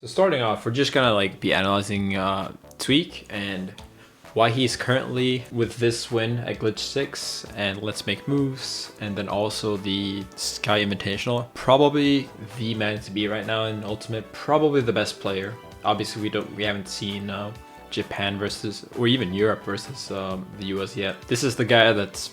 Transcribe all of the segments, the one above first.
So starting off, we're just gonna like be analyzing Tweek and why he's currently with this win at Glitch 6 and Let's Make Moves, and then also the Sky Invitational. Probably the man to be right now in Ultimate, probably the best player. Obviously we haven't seen Japan versus, or even Europe versus the US yet. This is the guy that's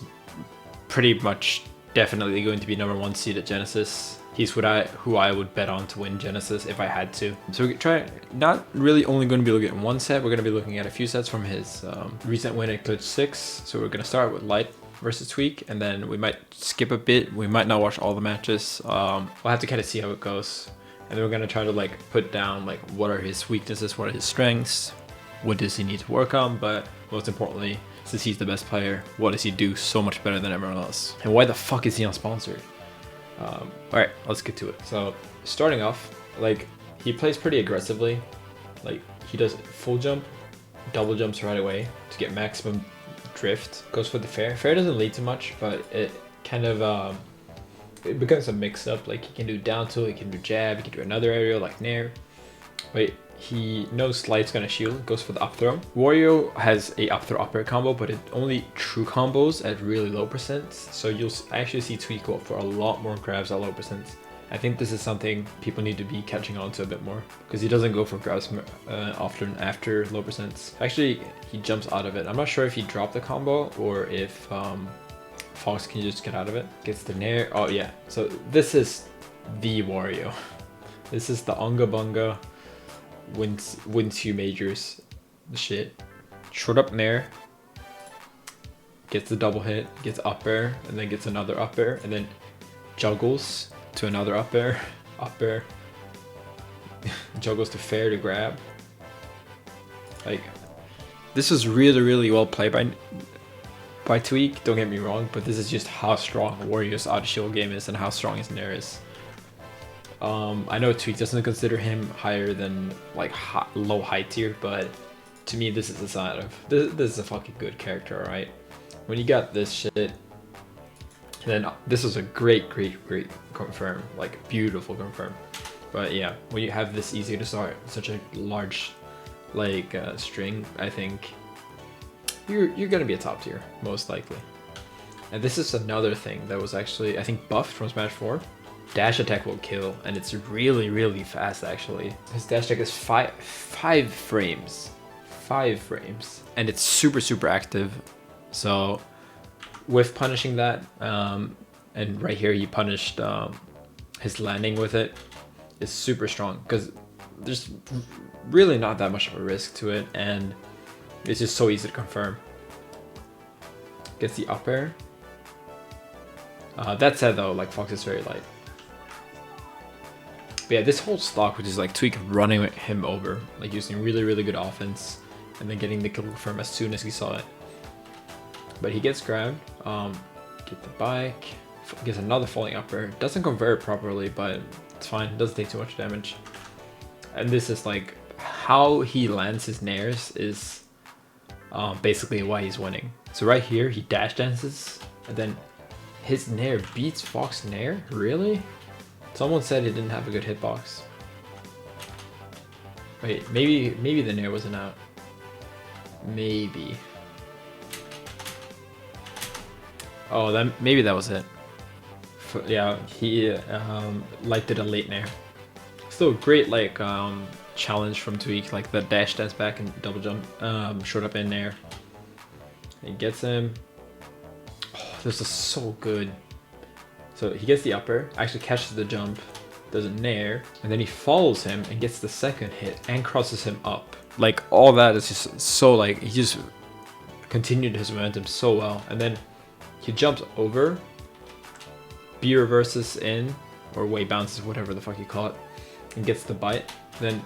pretty much definitely going to be #1 seed at Genesis. He's who I would bet on to win Genesis if I had to. So we try not really only going to be looking at one set. We're going to be looking at a few sets from his recent win at Glitch 6. So we're going to start with Light versus Tweek, and then we might skip a bit. We might not watch all the matches. We'll have to kind of see how it goes, and then we're going to try to like put down like what are his weaknesses, what are his strengths, what does he need to work on, but most importantly, since he's the best player, what does he do so much better than everyone else, and why the fuck is he unsponsored? Alright, let's get to it. So starting off, like, he plays pretty aggressively. Like, he does full jump, double jumps right away to get maximum drift. Goes for the fair. Fair doesn't lead to much, but it kind of it becomes a mix up. Like, he can do down tilt, he can do jab, he can do another aerial like Nair. Wait, he knows Light's gonna shield, goes for the up throw. Wario has a up throw upper combo, but it only true combos at really low percents. So you'll actually see Tweek go for a lot more grabs at low percents. I think this is something people need to be catching on to a bit more, because he doesn't go for grabs often after low percents. Actually, he jumps out of it. I'm not sure if he dropped the combo or if Fox can just get out of it. Gets the Nair. Oh yeah, so this is the Wario. This is the Unga Bunga. Wins 2 majors, the shit. Short up Nair, gets the double hit, gets up air, and then gets another up air, and then juggles to another up air, juggles to fair to grab. Like, this is really well played by Tweek, don't get me wrong, but this is just how strong Wario's auto shield game is and how strong his Nair is. I know Tweek doesn't consider him higher than like low high tier, but to me this is a sign of this is a fucking good character, right? When you got this shit, and then this was a great confirm, like beautiful confirm. But yeah, when you have this easy to start such a large like string, I think you're gonna be a top tier most likely. And this is another thing that was actually I think buffed from Smash 4. Dash attack will kill, and it's really fast actually. His dash attack is five frames, and it's super active. So with punishing that, and right here he punished his landing with it, is super strong because there's really not that much of a risk to it, and it's just so easy to confirm. Gets the up air. That said though, like Fox is very light. But yeah, this whole stock, which is like Tweek running him over, like using really good offense, and then getting the kill confirm as soon as he saw it. But he gets grabbed, get the bike, gets another falling upper. Doesn't convert properly, but it's fine. It doesn't take too much damage. And this is like how he lands his nairs is basically why he's winning. So right here, he dash dances, and then his nair beats Fox nair. Really? Someone said he didn't have a good hitbox. Wait, maybe the nair wasn't out. Maybe. Oh, maybe that was it. Yeah, he Light did a late nair. Still great like challenge from Tweek, like the dash dance back and double jump, short up in nair. He gets him. Oh, this is so good. So he gets the upper, actually catches the jump, does a nair, and then he follows him and gets the second hit and crosses him up. Like all that is just so like, he just continued his momentum so well. And then he jumps over, B reverses in, or way bounces, whatever the fuck you call it, and gets the bite, then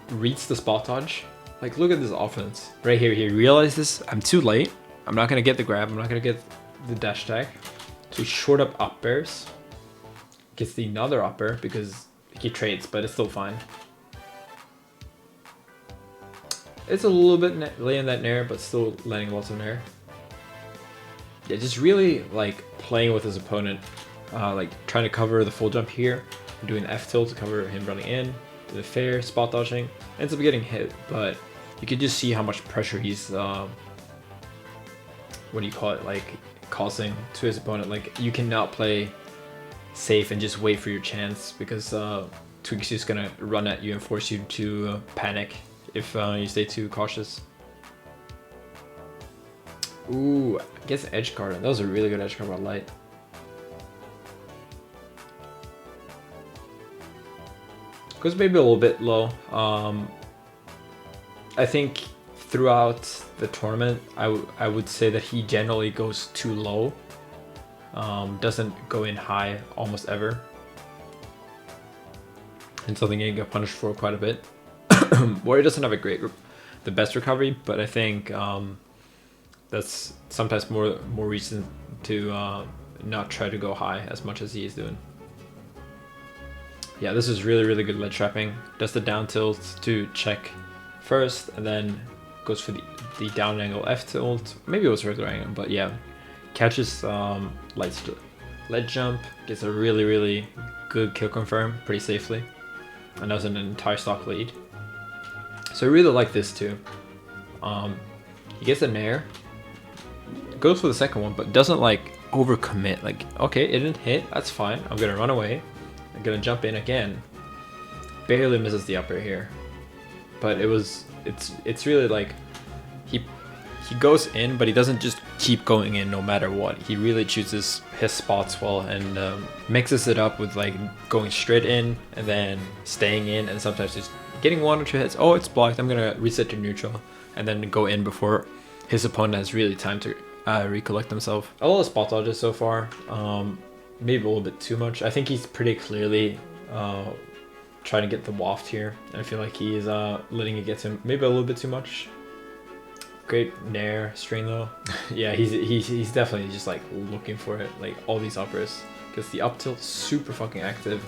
reads the spot dodge. Like look at this offense. Right here, he realizes I'm too late. I'm not gonna get the grab, I'm not gonna get the dash attack. So he short up bears, gets the another upper because he trades, but it's still fine. It's a little bit late in that nair, but still landing lots of nair. Yeah, just really like playing with his opponent, like trying to cover the full jump here, doing F tilt to cover him running in, the fair, spot dodging, ends up getting hit, but you can just see how much pressure he's, what do you call it, like causing to his opponent. Like you cannot play safe and just wait for your chance, because Tweek's just gonna run at you and force you to panic if you stay too cautious. Ooh, I guess edge guard. That was a really good edge guard by light. Goes maybe a little bit low. I think throughout the tournament, I would say that he generally goes too low. Doesn't go in high almost ever. And something he got punished for quite a bit. Warrior doesn't have the best recovery, but I think that's sometimes more reason to not try to go high as much as he is doing. Yeah, this is really good ledge trapping. Does the down tilt to check first, and then goes for the down angle F tilt. Maybe it was regular angle, but yeah. Catches light ledge jump, gets a really good kill confirm pretty safely. And that was an entire stock lead. So I really like this too. He gets a nair, goes for the second one, but doesn't like overcommit. Like, okay, it didn't hit, that's fine. I'm gonna run away. I'm gonna jump in again. Barely misses the upper here, but it's really like he goes in, but he doesn't just keep going in no matter what. He really chooses his spots well and mixes it up with like going straight in and then staying in, and sometimes just getting 1 or 2 hits. Oh, it's blocked. I'm gonna reset to neutral and then go in before his opponent has really time to recollect himself. A lot of spot dodges so far. Maybe a little bit too much. I think he's pretty clearly trying to get the waft here. I feel like he is letting it get to him maybe a little bit too much. Great nair string though. Yeah, he's definitely just like looking for it, like all these uppers, because the up tilt's super fucking active.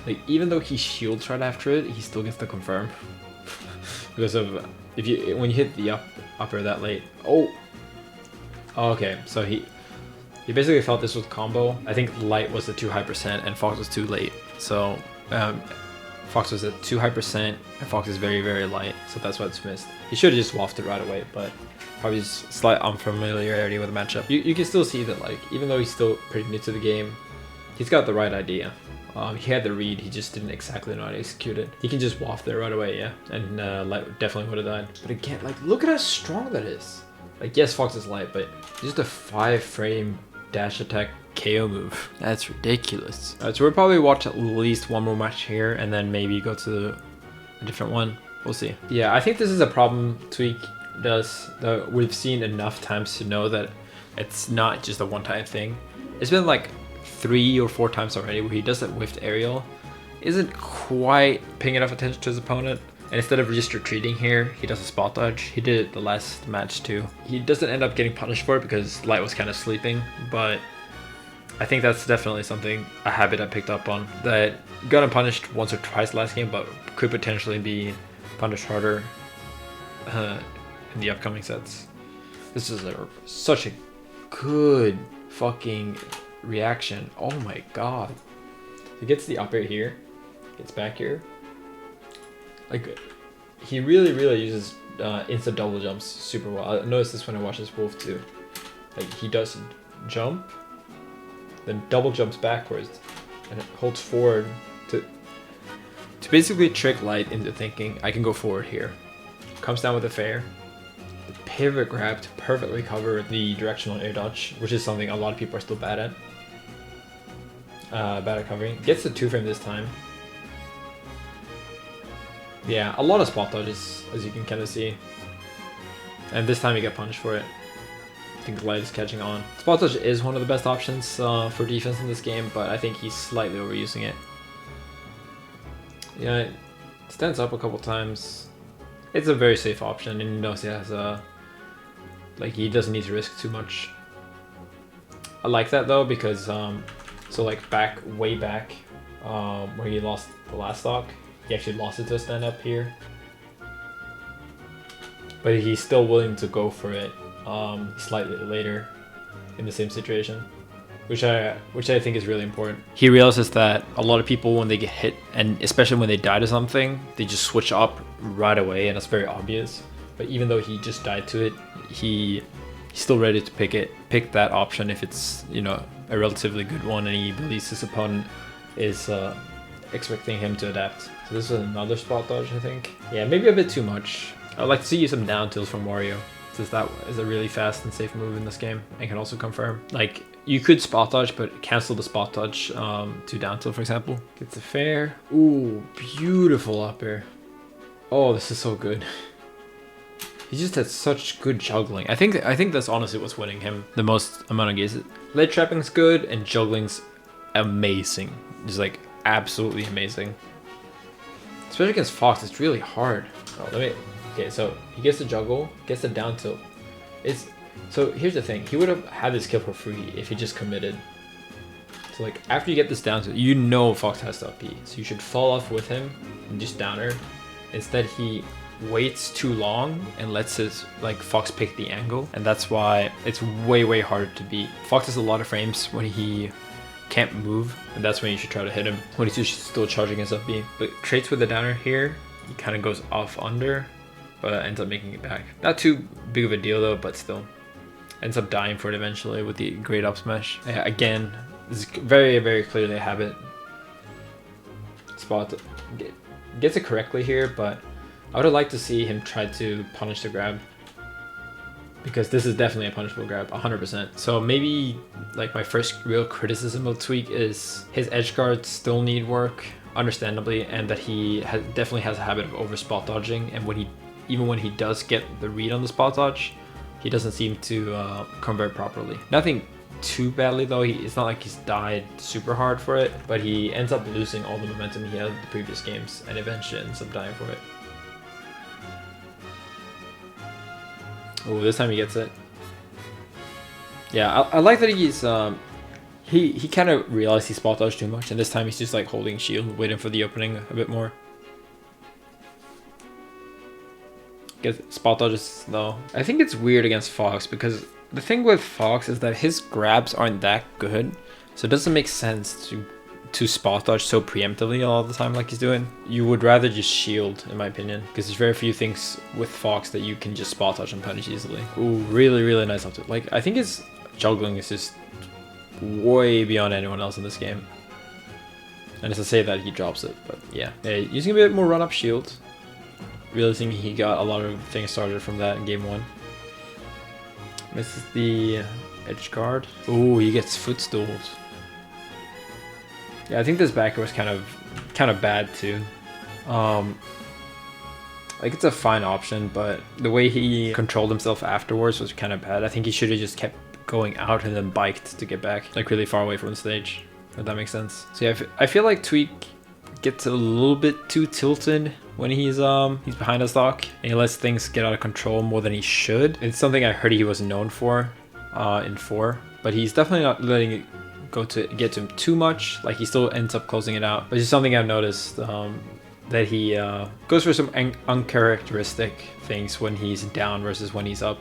Like even though he shields right after it, he still gets the confirm because of when you hit the upper that late. Oh, okay, so he basically thought this was combo. I think light was at too high % and Fox was too late. So Fox was at too high % and Fox is very light, so that's why it's missed. He should have just wafted right away, but probably just slight unfamiliarity with the matchup. You can still see that, like, even though he's still pretty new to the game, he's got the right idea. He had the read, he just didn't exactly know how to execute it. He can just waft there right away, yeah, and light definitely would have died. But again, like, look at how strong that is. Like, yes, Fox is light, but just a 5-frame dash attack KO move. That's ridiculous. Alright, so we'll probably watch at least one more match here and then maybe go to a different one. We'll see. Yeah, I think this is a problem Tweek does that we've seen enough times to know that it's not just a one-time thing. It's been like 3 or 4 times already where he does that whiffed aerial, isn't quite paying enough attention to his opponent, and instead of just retreating here, he does a spot dodge. He did it the last match too. He doesn't end up getting punished for it because Light was kind of sleeping, but I think that's definitely a habit I picked up on, that got him punished once or twice last game, but could potentially be punished harder in the upcoming sets. This is such a good fucking reaction. Oh my god. He gets the up air here, gets back here. Like, he really uses instant double jumps super well. I noticed this when I watched this Wolf too. Like, he does jump, then double jumps backwards, and it holds forward to basically trick Light into thinking, I can go forward here. Comes down with a fair. The pivot grab to perfectly cover the directional air dodge, which is something a lot of people are still bad at. Bad at covering. Gets the 2-frame this time. Yeah, a lot of spot dodges, as you can kind of see. And this time you get punished for it. I think Light is catching on. Spot dodge is one of the best options for defense in this game, but I think he's slightly overusing it. Yeah, it stands up a couple times. It's a very safe option, and he knows he has like, he doesn't need to risk too much. I like that though, because so like way back where he lost the last stock, he actually lost it to a stand up here, but he's still willing to go for it slightly later in the same situation. which I think is really important. He realizes that a lot of people, when they get hit, and especially when they die to something, they just switch up right away, and it's very obvious. But even though he just died to it, he's still ready to pick that option if it's, you know, a relatively good one, and he believes his opponent is expecting him to adapt. So this is another spot dodge, I think. Yeah, maybe a bit too much. I'd like to see some down tilts from Wario, since that is a really fast and safe move in this game, and can also confirm. Like, you could spot dodge, but cancel the spot dodge to down tilt, for example. Gets a fair. Ooh, beautiful up air. Oh, this is so good. He just had such good juggling. I think that's honestly what's winning him the most amount of games. Ledge trapping's good, and juggling's amazing. Just like absolutely amazing. Especially against Fox, it's really hard. Oh, okay, so he gets the juggle, gets the down tilt. So here's the thing, he would have had this kill for free if he just committed. So like after you get this down tilt, you know Fox has to up B, so you should fall off with him and just downer. Instead he waits too long and lets his Fox pick the angle, and that's why it's way harder to beat. Fox has a lot of frames when he can't move, and that's when you should try to hit him, when he's just still charging his up B. But traits with the downer here, he kind of goes off under, but ends up making it back. Not too big of a deal though, but still. Ends up dying for it eventually with the great up smash. Yeah, again, this is very clearly a habit. Spot gets it correctly here, but I would have liked to see him try to punish the grab, because this is definitely a punishable grab, 100%. So maybe like my first real criticism of Tweek is his edge guards still need work, understandably, and that he definitely has a habit of over spot dodging, and even when he does get the read on the spot dodge, he doesn't seem to convert properly. Nothing too badly though, it's not like he's died super hard for it, but he ends up losing all the momentum he had in the previous games, and eventually ends up dying for it. Oh, this time he gets it. Yeah, I like that he's he kind of realized he spot dodged too much, and this time he's just like holding shield, waiting for the opening a bit more. Get spot dodges though. I think it's weird against Fox, because the thing with Fox is that his grabs aren't that good, so it doesn't make sense to spot dodge so preemptively all the time like he's doing. You would rather just shield, in my opinion, because there's very few things with Fox that you can just spot dodge and punish easily. Ooh, really nice up tilt. Like, I think his juggling is just way beyond anyone else in this game. And it's to say that he drops it, but yeah. Using a bit more run up shield, realizing he got a lot of things started from that in game 1. Misses the edge guard. Ooh, he gets footstooled. Yeah, I think this backer was kind of bad too. Like, it's a fine option, but the way he controlled himself afterwards was kind of bad. I think he should have just kept going out and then biked to get back, like really far away from the stage, if that makes sense. So yeah, I feel like Tweek gets a little bit too tilted when he's behind a stock, and he lets things get out of control more than he should. It's something I heard he was known for in 4, but he's definitely not letting it get to him too much. Like, he still ends up closing it out, but it's something I've noticed, that he goes for some uncharacteristic things when he's down versus when he's up.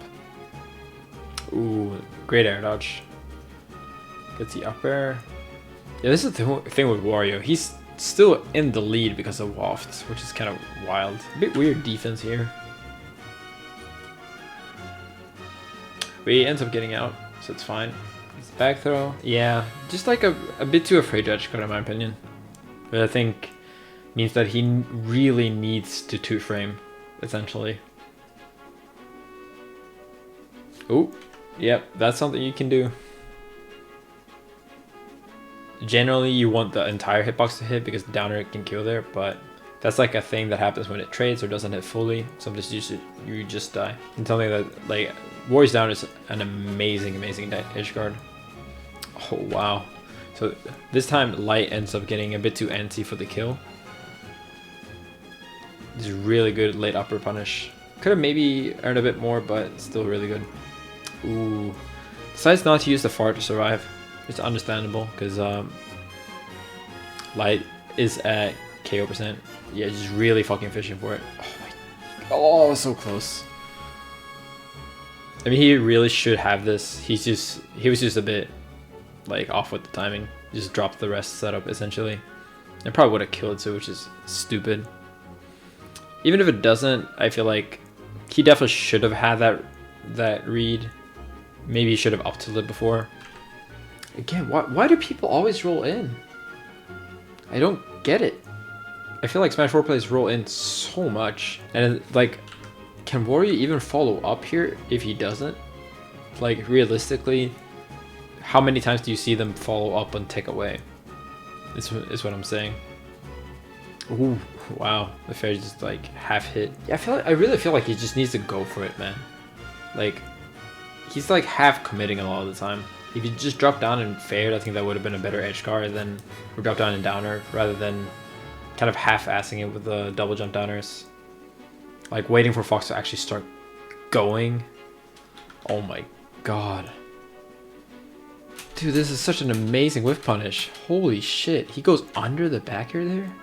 Ooh, great air dodge. Gets the up air. Yeah, this is the thing with Wario. He's still in the lead because of waft, which is kind of wild. A bit weird defense here. But he ends up getting out, so it's fine. It's back throw. Yeah, just like a bit too afraid to edge guard in my opinion. But I think means that he really needs to 2-frame, essentially. Oh, yep, that's something you can do. Generally, you want the entire hitbox to hit because the downer can kill there, but that's like a thing that happens when it trades or doesn't hit fully. Sometimes you just die. And something that, like, Warriors down is an amazing edge guard. Oh wow! So this time Light ends up getting a bit too antsy for the kill. It's really good late upper punish. Could have maybe earned a bit more, but still really good. Ooh, decides not to use the fart to survive. It's understandable because Light is at KO %. Yeah, just really fucking fishing for it. Oh, so close. I mean, he really should have this. He was just a bit like off with the timing. Just dropped the rest setup essentially. It probably would have killed too, which is stupid. Even if it doesn't, I feel like he definitely should have had that read. Maybe he should have up tilted before. Again, why do people always roll in? I don't get it. I feel like Smash 4 players roll in so much. And like, can Warrior even follow up here if he doesn't? Like, realistically, how many times do you see them follow up and take away? Is what I'm saying. Ooh, wow. The fair just like half hit. Yeah, I really feel like he just needs to go for it, man. Like, he's like half committing a lot of the time. If he just dropped down and faired, I think that would have been a better edge guard than, or drop down and downer, rather than kind of half-assing it with the double jump downers. Like waiting for Fox to actually start going. Oh my god. Dude, this is such an amazing whiff punish. Holy shit. He goes under the back air there?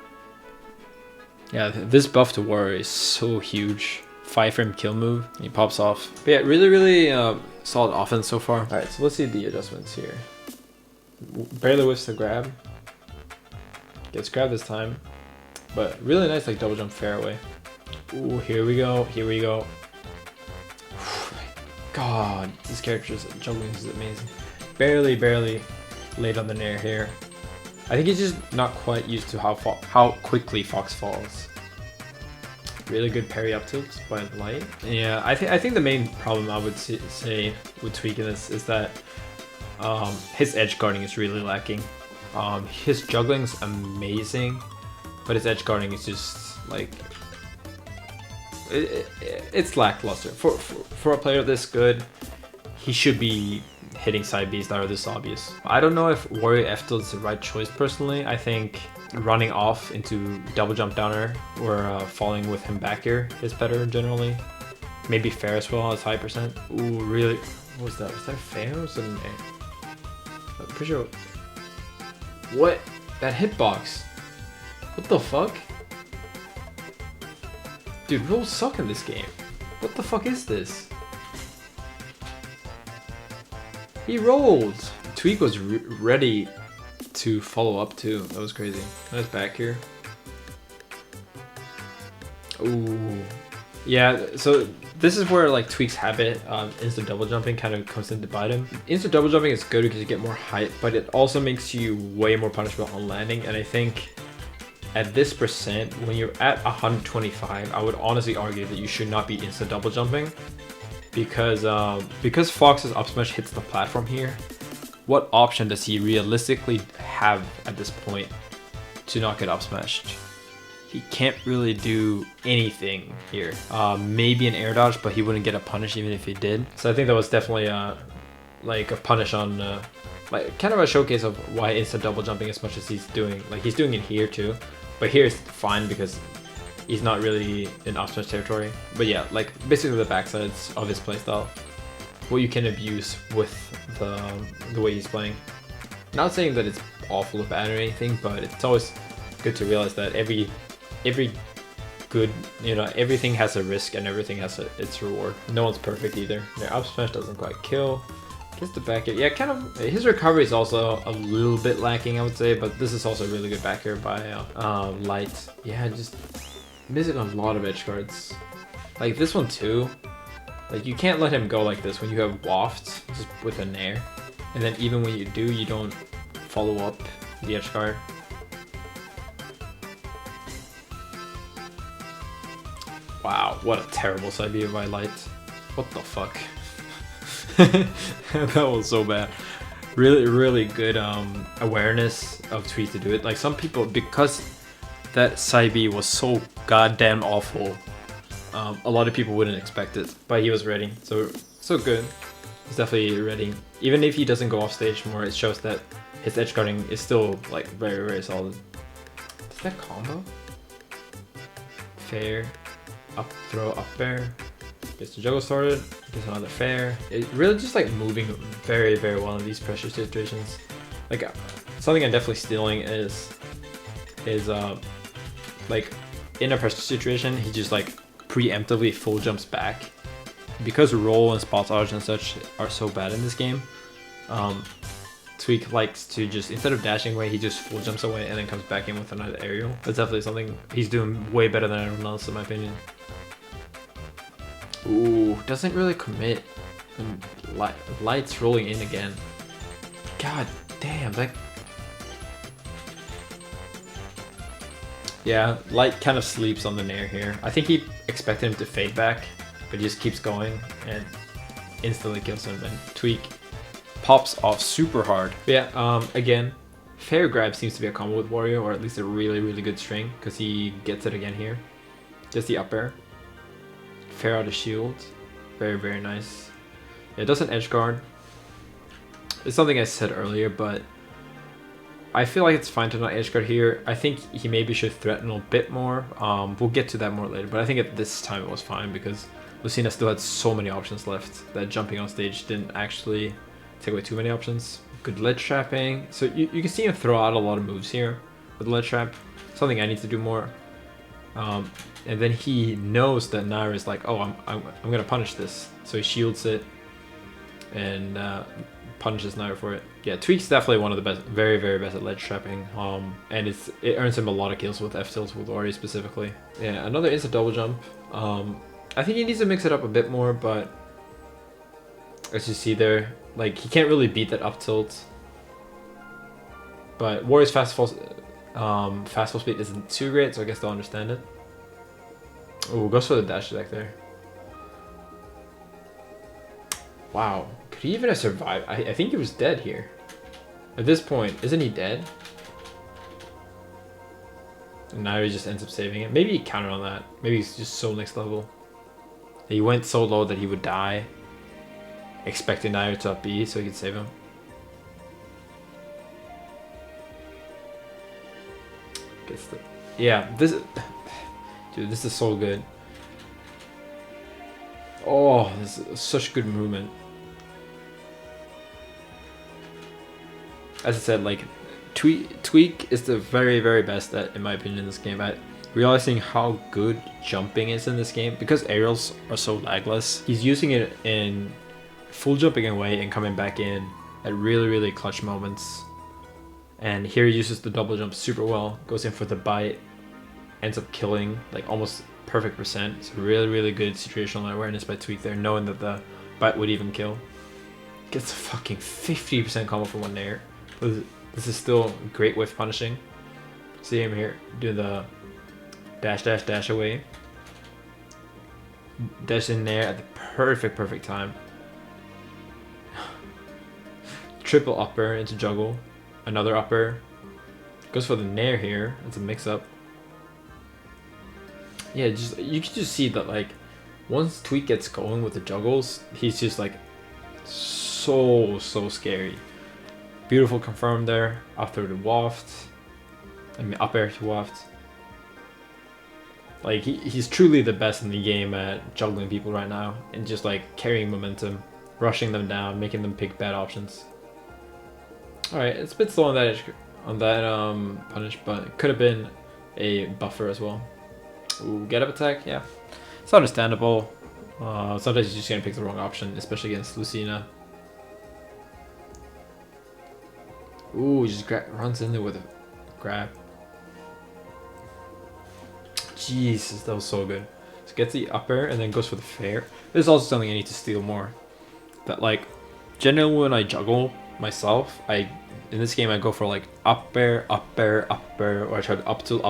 Yeah, this buff to Warrior is so huge. 5-frame kill move. He pops off. But yeah, really solid offense so far. Alright, so let's see the adjustments here. Barely whiffs the grab. Gets grabbed this time. But really nice like double jump fairway. Ooh, here we go. Here we go. God, this character's juggling is amazing. Barely laid on the nair here. I think he's just not quite used to how quickly Fox falls. Really good parry up tilts by Light. Yeah, I think the main problem I would say with Tweek in this is that his edge guarding is really lacking. His juggling's amazing, but his edge guarding is just like it's lackluster. For a player this good, he should be hitting side Bs that are this obvious. I don't know if Warrior F tilt is the right choice personally. I think running off into double jump downer or falling with him back here is better generally. Maybe fair as well as high percent. Ooh, really? What was that? Was that fair or was it an A? I'm pretty sure. What? That hitbox? What the fuck? Dude, rolls suck in this game. What the fuck is this? He rolled! Tweek was ready to follow up too. That was crazy. Nice back here. Ooh. Yeah, so this is where like Tweek's habit of instant double jumping kind of comes in to bite him. Instant double jumping is good because you get more height, but it also makes you way more punishable on landing. And I think at this percent, when you're at 125, I would honestly argue that you should not be instant double jumping. Because Fox's up smash hits the platform here, what option does he realistically have at this point to not get up smashed? He can't really do anything here. Maybe an air dodge, but he wouldn't get a punish even if he did. So I think that was definitely like a punish on like kind of a showcase of why instant double jumping as much as he's doing. Like he's doing it here too, but here it's fine because he's not really in up smash territory. But yeah, like basically the backsides of his playstyle, what you can abuse with the way he's playing. Not saying that it's awful or bad or anything, but it's always good to realize that every good, you know, everything has a risk and everything has its reward. No one's perfect either. Their up smash doesn't quite kill. Gets the back air. Yeah, kind of. His recovery is also a little bit lacking, I would say, but this is also a really good back air by Light. Yeah, just missing a lot of edge guards. Like this one too. Like you can't let him go like this when you have waft just with a nair. And then even when you do, you don't follow up the edge guard. Wow, what a terrible side B by Light. What the fuck? That was so bad. Really good awareness of Tweek to do it. Like some people, because that side B was so goddamn awful, a lot of people wouldn't expect it, but he was ready. So good. He's definitely ready. Even if he doesn't go off stage more, it shows that his edge guarding is still like very solid. Is that combo? Fair. Up throw, up air. Gets the juggle started. Gets another fair. It really just like moving very well in these pressure situations. Like something I'm definitely stealing is like in a pressure situation, he just like preemptively full jumps back. Because roll and spot dodge and such are so bad in this game, Tweek likes to just, instead of dashing away, he just full jumps away and then comes back in with another aerial. That's definitely something he's doing way better than everyone else, in my opinion. Ooh, doesn't really commit. And light's rolling in again. God damn, that... Yeah, light kind of sleeps on the nair here. I think he expected him to fade back, but he just keeps going and instantly kills him. And Tweek pops off super hard. But yeah, again, fair grab seems to be a combo with Wario, or at least a really, really good string, because he gets it again here. Just the up air. Fair out of shield. Very, very nice. It does an edge guard. It's something I said earlier, but I feel like it's fine to not edge guard here. I think he maybe should threaten a bit more. We'll get to that more later, but I think at this time it was fine because Lucina still had so many options left that jumping on stage didn't actually take away too many options. Good ledge trapping. So you can see him throw out a lot of moves here with ledge trap. Something I need to do more. And then he knows that Naira is like, oh, I'm gonna punish this. So he shields it and punishes Naira for it. Yeah, Tweek's definitely one of the best, very, very best at ledge trapping. And it earns him a lot of kills with F tilts with Ori specifically. Yeah, another instant double jump. I think he needs to mix it up a bit more, but as you see there, like he can't really beat that up tilt. But Warrior's fastball speed isn't too great, so I guess they'll understand it. Oh, goes for the dash attack there. Wow, could he even have survived? I think he was dead here. At this point, isn't he dead? And now he just ends up saving it. Maybe he counted on that. Maybe he's just so next level. He went so low that he would die, expecting Nair to up B so he could save him. Gets the... Yeah, this is... Dude, this is so good. Oh, this is such good movement. As I said, like, Tweek is the very, very best at, in my opinion, in this game, at realizing how good jumping is in this game. Because aerials are so lagless, he's using it in full jumping away and coming back in at really, really clutch moments. And here he uses the double jump super well, goes in for the bite, ends up killing, like almost perfect percent. It's really, really good situational awareness by Tweek there, knowing that the bite would even kill. Gets a fucking 50% combo for one nair. This is still great whiff punishing. See him here do the dash, dash, dash away. Dash in there at the perfect time. Triple upper into juggle. Another upper. Goes for the nair here. It's a mix up. Yeah, just you can just see that like once Tweek gets going with the juggles, he's just like so scary. Beautiful confirm there after the waft. I mean up air to waft. Like he's truly the best in the game at juggling people right now and just like carrying momentum, rushing them down, making them pick bad options. Alright, it's a bit slow on that punish, but it could have been a buffer as well. Ooh, get up attack, yeah. It's understandable. Sometimes you're just gonna pick the wrong option, especially against Lucina. Ooh, just runs in there with a grab. Jesus, that was so good. So gets the up air and then goes for the fair. This is also something I need to steal more. That like, generally when I juggle myself, in this game I go for like up air, or I try to up tilt.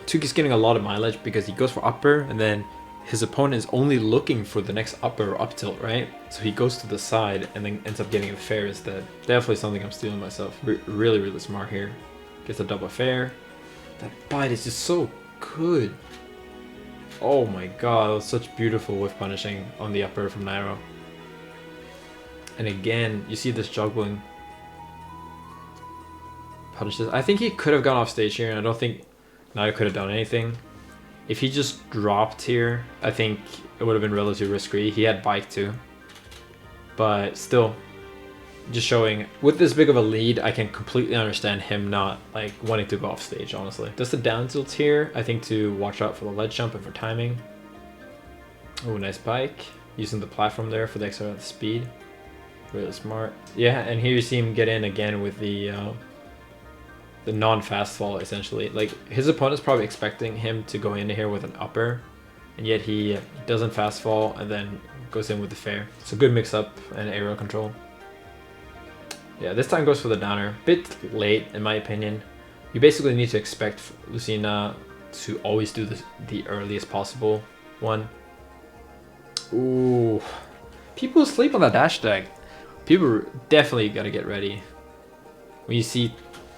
Tweek is getting a lot of mileage because he goes for up air and then his opponent is only looking for the next up air or up tilt, right? So he goes to the side and then ends up getting a fair instead. Definitely something I'm stealing myself. Really, really smart here. Gets a double fair. That bite is just so good. Oh my god, that was such beautiful whiff punishing on the upper from Nairo. And again, you see this juggling. Punishes. I think he could have gone off stage here, and I don't think Nairo could have done anything. If he just dropped here, I think it would have been relatively risk-free. He had bike too. But still, just showing, with this big of a lead, I can completely understand him not like wanting to go off stage, honestly. Does the down tilt here, I think to watch out for the ledge jump and for timing. Oh, nice bike. Using the platform there for the extra speed. Really smart. Yeah, and here you see him get in again with the non-fast fall, essentially. Like, his opponent's probably expecting him to go into here with an upper, and yet he doesn't fast fall and then goes in with the fair. It's a good mix-up and aerial control. Yeah, this time goes for the downer. Bit late, in my opinion. You basically need to expect Lucina to always do the earliest possible one. Ooh. People sleep on that dash attack. People definitely gotta get ready. When you see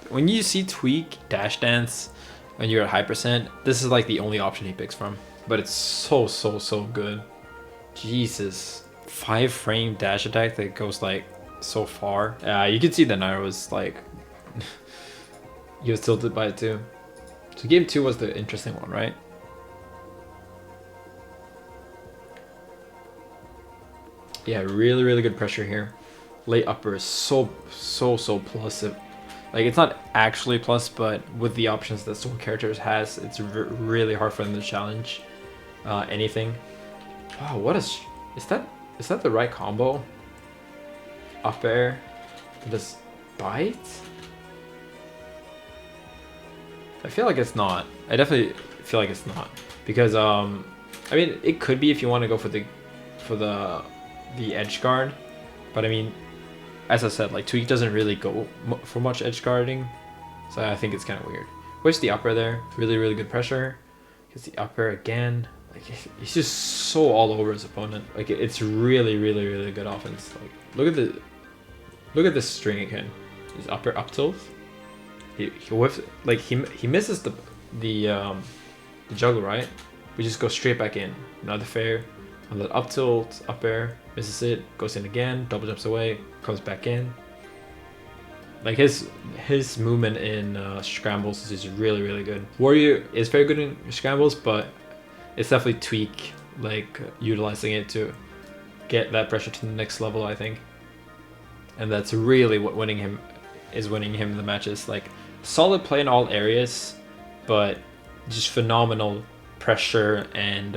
Tweek dash dance when you're at high percent, this is like the only option he picks from. But it's so good. Jesus. 5-frame dash attack that goes like so far. You can see that Nairo was like he was tilted by it too. So game 2 was the interesting one, right? Yeah, really good pressure here. Late upper is so plus. Like, it's not actually plus, but with the options that Soul Characters has, it's really hard for them to challenge anything. Wow, what is that the right combo? Up air, this bite? I feel like it's not. I definitely feel like it's not, because I mean, it could be if you want to go for the edge guard, but I mean, as I said, like, Tweek doesn't really go for much edge guarding, so I think it's kind of weird. Where's the upper there? Really good pressure. Gets the upper again. Like, he's just so all over his opponent. Like, it's really good offense. Like, look at this string again. His upper up tilt. He whiffs, like, he misses the juggle, right? We just go straight back in. Another fair. On the up tilt, up air, misses it, goes in again, double jumps away, comes back in. Like, his movement in scrambles is really good. Warrior is very good in scrambles, but it's definitely Tweek, like, utilizing it to get that pressure to the next level, I think. And that's really what winning him the matches. Like, solid play in all areas, but just phenomenal pressure and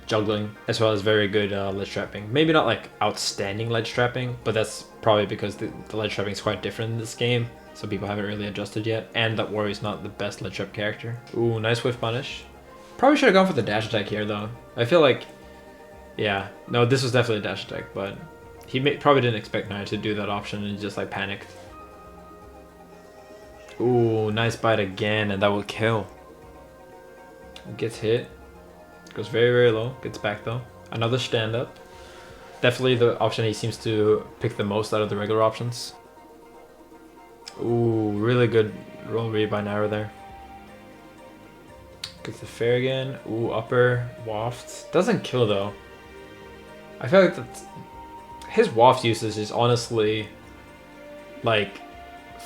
juggling, as well as very good ledge trapping. Maybe not like outstanding ledge trapping, but that's probably because the ledge trapping is quite different in this game, so people haven't really adjusted yet, and that Warrior's not the best ledge trap character. Ooh, nice whiff punish. Probably should have gone for the dash attack here though. I feel like, yeah, no, this was definitely a dash attack, but he probably didn't expect Nair to do that option and just like panicked. Ooh, nice bite again, and that will kill. Gets hit. Goes very low. Gets back though. Another stand up. Definitely the option he seems to pick the most out of the regular options. Ooh, really good roll read by Nairo there. Gets the fair again. Ooh, upper waft. Doesn't kill though. I feel like his waft usage is honestly, like,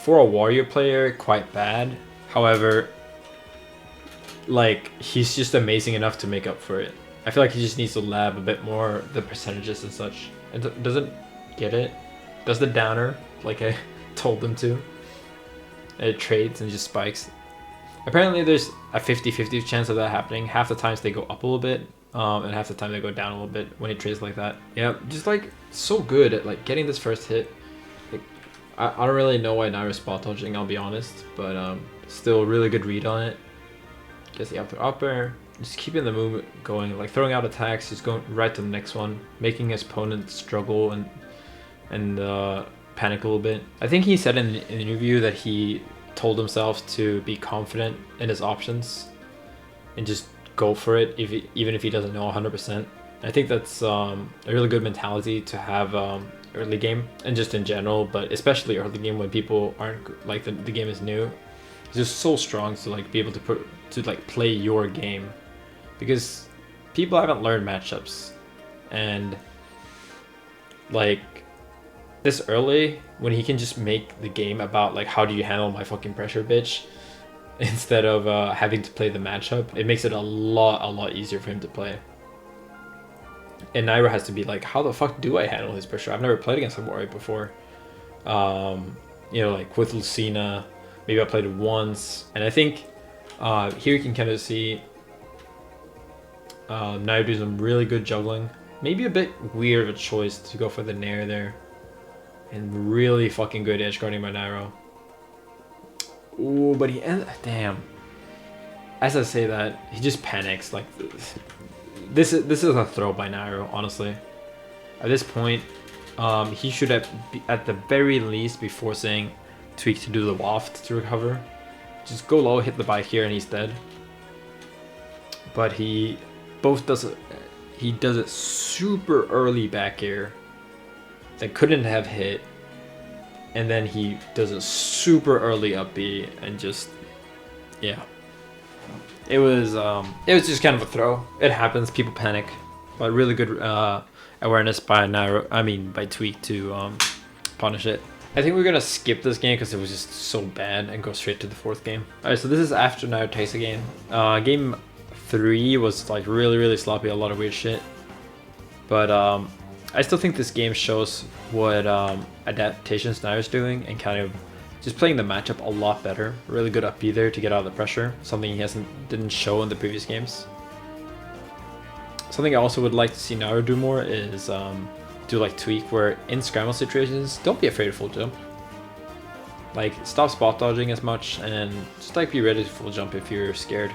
for a warrior player, quite bad. However, like, he's just amazing enough to make up for it. I feel like he just needs to lab a bit more the percentages and such. And doesn't get it. Does the downer like I told them to. And it trades and just spikes. Apparently there's a 50-50 chance of that happening. Half the times they go up a little bit, and half the time they go down a little bit when he trades like that. Yeah, just like so good at like getting this first hit. Like, I don't really know why Nairo's spot dodging, I'll be honest, but still really good read on it. Gets the upper, just keeping the movement going, like throwing out attacks, just going right to the next one, making his opponent struggle and panic a little bit. I think he said in an interview that he told himself to be confident in his options and just go for it, even if he doesn't know 100%. I think that's a really good mentality to have early game, and just in general, but especially early game when people aren't, like, the game is new. It's just so strong to like be able to like play your game, because people haven't learned matchups, and like this early, when he can just make the game about like, how do you handle my fucking pressure, bitch, instead of having to play the matchup, it makes it a lot easier for him to play. And Nairo has to be like, how the fuck do I handle his pressure? I've never played against a warrior before. You know, like with Lucina, maybe I played it once, and I think here you can kind of see Nairo do some really good juggling. Maybe a bit weird of a choice to go for the Nair there. And really fucking good edge guarding by Nairo. Ooh, but damn. As I say that, he just panics. Like, this is a throw by Nairo, honestly. At this point, he should have, at the very least, be forcing Tweek to do the waft to recover. Just go low, hit the bike here, and he's dead. But he does it super early back air that couldn't have hit, and then he does a super early up B, and just, yeah. It was just kind of a throw. It happens, people panic, but really good awareness by Tweek to punish it. I think we're gonna skip this game because it was just so bad and go straight to the fourth game. Alright, so this is after Nairo takes a game. Game 3 was like really sloppy, a lot of weird shit. But I still think this game shows what adaptations Nairo's doing and kind of just playing the matchup a lot better. Really good up B there to get out of the pressure, something he didn't show in the previous games. Something I also would like to see Nairo do more is do like Tweek, where in scramble situations, don't be afraid of full jump. Like, stop spot dodging as much and just like be ready to full jump if you're scared.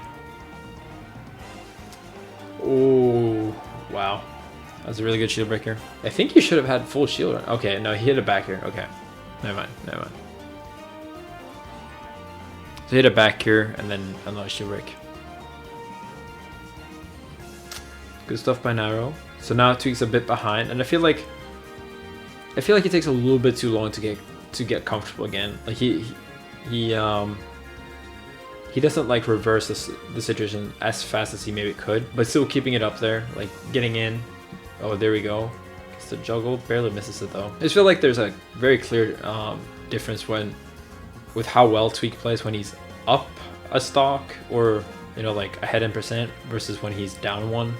Oh, wow. That was a really good shield breaker. I think he should have had full shield. Okay, no, he hit it back here. Okay, never mind. So he hit it back here and then another shield break. Good stuff by Nairo. So now Tweek's a bit behind, and I feel like it takes a little bit too long to get comfortable again. Like he doesn't like reverse the situation as fast as he maybe could, but still keeping it up there, like getting in. Oh, there we go. Gets the juggle, barely misses it though. I just feel like there's a very clear difference with how well Tweek plays when he's up a stock or, you know, like ahead in percent versus when he's down one.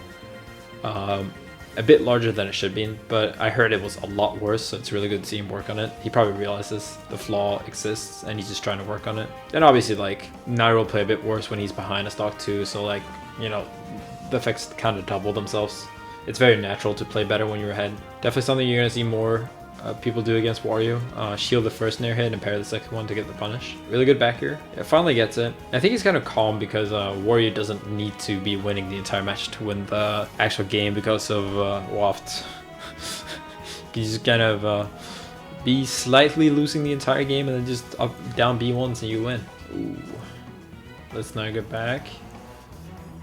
A bit larger than it should be, but I heard it was a lot worse, so it's really good to see him work on it. He probably realizes the flaw exists and he's just trying to work on it. And obviously, like, Nairo will play a bit worse when he's behind a stock too, so like, you know, the effects kind of double themselves. It's very natural to play better when you're ahead. Definitely something you're gonna see more people do against Wario. Shield the first nair hit and pair the second one to get the punish. Really good back here. It finally gets it. I think he's kind of calm because Wario doesn't need to be winning the entire match to win the actual game because of waft. You just kind of be slightly losing the entire game and then just up down B once and you win. Ooh. Let's now get back.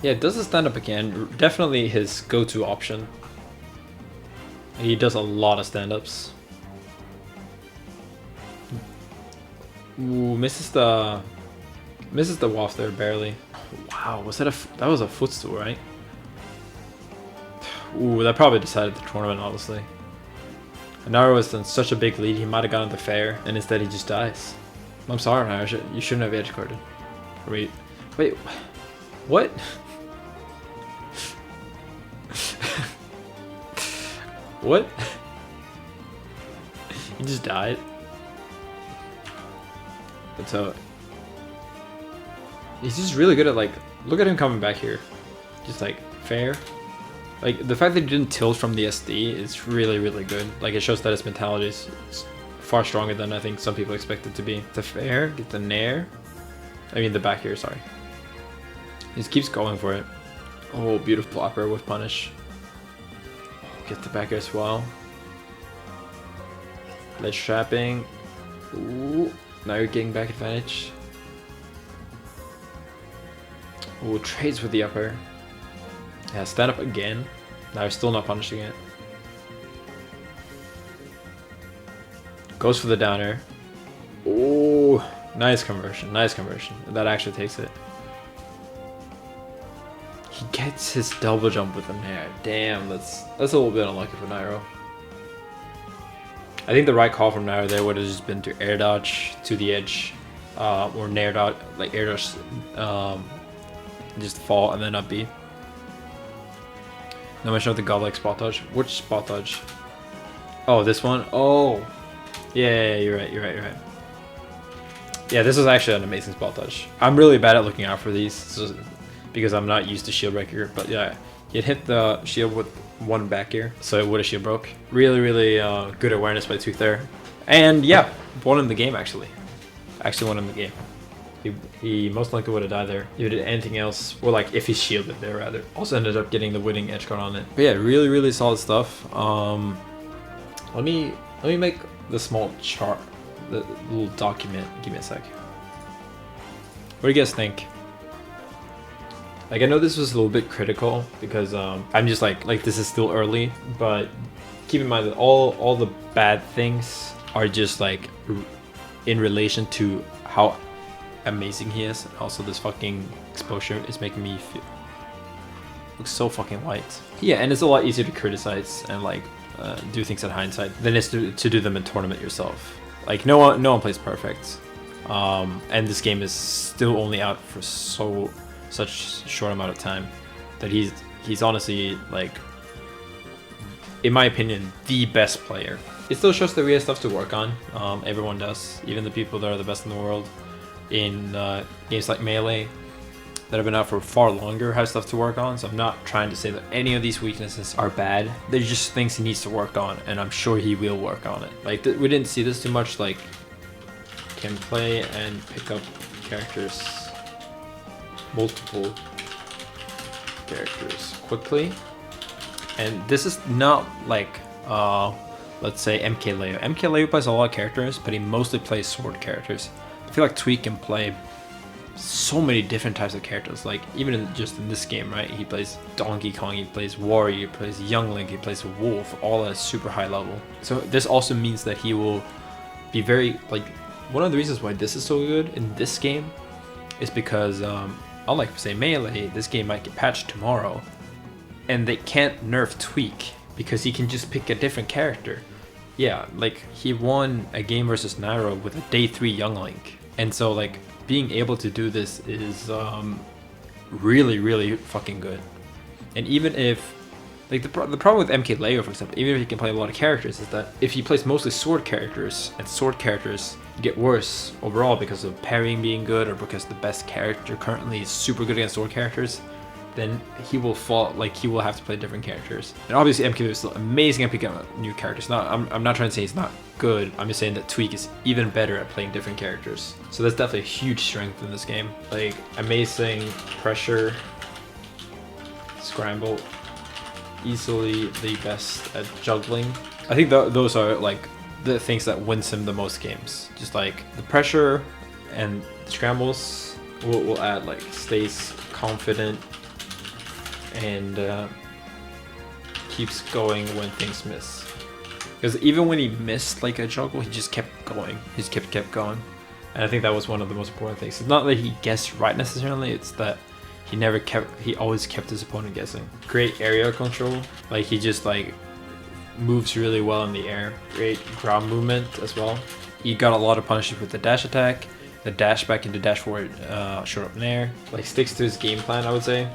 Yeah, it does a stand up again. Definitely his go-to option. He does a lot of stand-ups. Ooh, misses the waft there barely. Wow, that was a footstool, right? Ooh, that probably decided the tournament, honestly. Nairo was in such a big lead, he might have gotten the fair, and instead he just dies. I'm sorry, Nairo, you shouldn't have edge guarded. Wait, what? What? He just died. So he's just really good at, like, look at him coming back here, just like fair. Like the fact that he didn't tilt from the SD is really good. Like it shows that his mentality is far stronger than I think some people expect it to be. The fair, get the nair. I mean the back here, sorry. He just keeps going for it. Oh, beautiful upper with punish. Get the back air as well. Ledge trapping. Ooh, now you're getting back advantage. Ooh, trades with the upper. Yeah, stand up again. Now you're still not punishing it. Goes for the down air. Ooh, nice conversion, nice conversion. That actually takes it. He gets his double jump with the nair. Damn, that's a little bit unlucky for Nairo. I think the right call from Nairo there would have just been to air dodge to the edge, or nair dodge, like air dodge, just fall and then up B. No mention of the godlike spot dodge. Which spot dodge? Oh, this one. Oh, yeah, you're right. Yeah, this was actually an amazing spot dodge. I'm really bad at looking out for these. So, because I'm not used to shield breaker, but yeah, it hit the shield with one back here, so it would have shield broke. Really good awareness by Tweek there, And yeah, won in the game actually. Actually won in the game. He most likely would have died there if he did anything else, or like if he shielded there rather. Also ended up getting the winning edge guard on it. But yeah, really solid stuff. Let me make the small chart, the little document. Give me a sec. What do you guys think? Like, I know this was a little bit critical because I'm just like this is still early, but keep in mind that all the bad things are just like in relation to how amazing he is. Also, this fucking exposure is making me feel looks so fucking white. Yeah, and it's a lot easier to criticize and like do things in hindsight than it is to do them in tournament yourself. Like no one plays perfect, and this game is still only out for such short amount of time that he's honestly, like, in my opinion, the best player. It still shows that we have stuff to work on. Everyone does, even the people that are the best in the world in games like Melee that have been out for far longer have stuff to work on. So I'm not trying to say that any of these weaknesses are bad. They're just things he needs to work on, and I'm sure he will work on it. Like, we didn't see this too much, like, can play and pick up characters, multiple characters quickly. And this is not like, let's say MK Leo. MK Leo plays a lot of characters, but he mostly plays sword characters. I feel like Tweek can play so many different types of characters. Like, even just in this game, right? He plays Donkey Kong, he plays Warrior, he plays Young Link, he plays Wolf, all at a super high level. So this also means that he will be very, like, one of the reasons why this is so good in this game is because, unlike, say, Melee, this game might get patched tomorrow, and they can't nerf Tweek because he can just pick a different character. Yeah, like, he won a game versus Nairo with a day 3 Young Link. And so, like, being able to do this is really fucking good. And even if, like, the problem with MK Leo, for example, even if he can play a lot of characters, is that if he plays mostly sword characters, and sword characters get worse overall because of parrying being good, or because the best character currently is super good against sword characters, then he will fall, like, he will have to play different characters. And obviously MK Leo is still amazing at picking up new characters. I'm not trying to say he's not good, I'm just saying that Tweek is even better at playing different characters. So that's definitely a huge strength in this game. Like, amazing pressure, Scramble, easily the best at juggling. I think those are like the things that wins him the most games. Just like the pressure and scrambles will add, like, stays confident and keeps going when things miss. Because even when he missed, like, a juggle, he just kept going. He just kept going. And I think that was one of the most important things. It's not that he guessed right necessarily, it's that he always kept his opponent guessing. Great area control. Like, he just, like, moves really well in the air. Great ground movement as well. He got a lot of punishes with the dash attack, the dash back into dash forward, short up in air. Like, sticks to his game plan, I would say,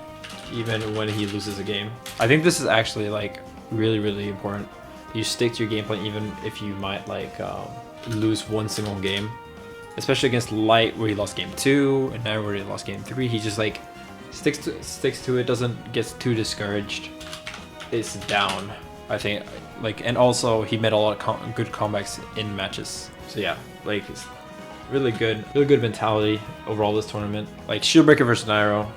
even when he loses a game. I think this is actually, like, really important. You stick to your game plan even if you might, like, lose one single game. Especially against Light, where he lost game 2, and now where he lost game 3. He just, like, sticks to it, doesn't get too discouraged. It's down, I think. Like, and also he made a lot of good comebacks in matches. So yeah, like, it's really good mentality overall this tournament. Like, Shieldbreaker versus Nairo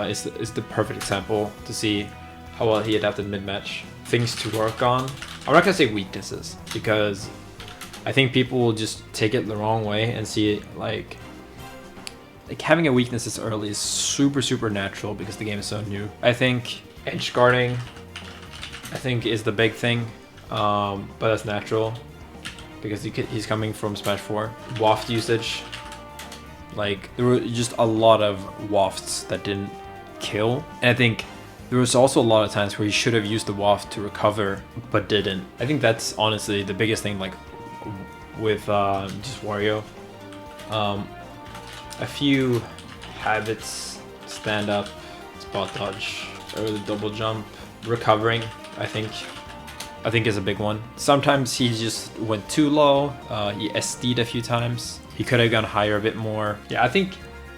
is the perfect example to see how well he adapted mid-match. Things to work on. I'm not gonna say weaknesses, because I think people will just take it the wrong way and see it like having a weakness this early is super natural because the game is so new. I think edge guarding, I think, is the big thing, but that's natural because he's coming from Smash 4. Waft usage, like, there were just a lot of wafts that didn't kill, and I think there was also a lot of times where he should have used the waft to recover but didn't. I think that's honestly the biggest thing, like, with just Wario. A few habits: stand up, spot dodge, early double jump, recovering, I think is a big one. Sometimes he just went too low. He SD'd a few times. He could have gone higher a bit more. Yeah, I think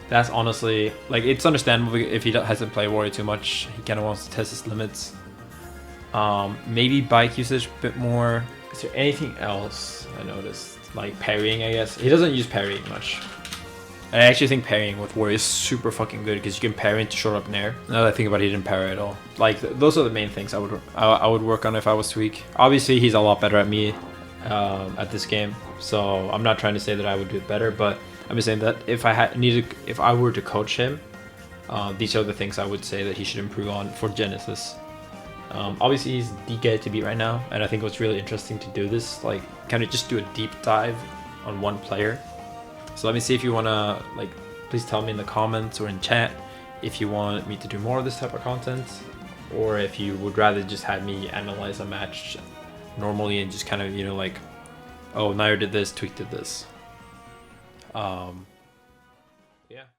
that's honestly, like, it's understandable if he hasn't played Wario too much. He kind of wants to test his limits. Maybe bike usage a bit more, Is there anything else I noticed? Like parrying, I guess. He doesn't use parrying much. And I actually think parrying with War is super fucking good because you can parry into short up and air. Now that I think about it, he didn't parry at all. Like those are the main things I would work on if I was Tweek. Obviously, he's a lot better at me at this game, so I'm not trying to say that I would do it better, but I'm just saying that if I were to coach him, these are the things I would say that he should improve on for Genesis. Obviously, he's DK to beat right now, and I think what's really interesting to do this, like, kind of just do a deep dive on one player. So let me see if you want to, like, please tell me in the comments or in chat if you want me to do more of this type of content, or if you would rather just have me analyze a match normally and just kind of, you know, like, oh, Nair did this, Tweek did this. Yeah.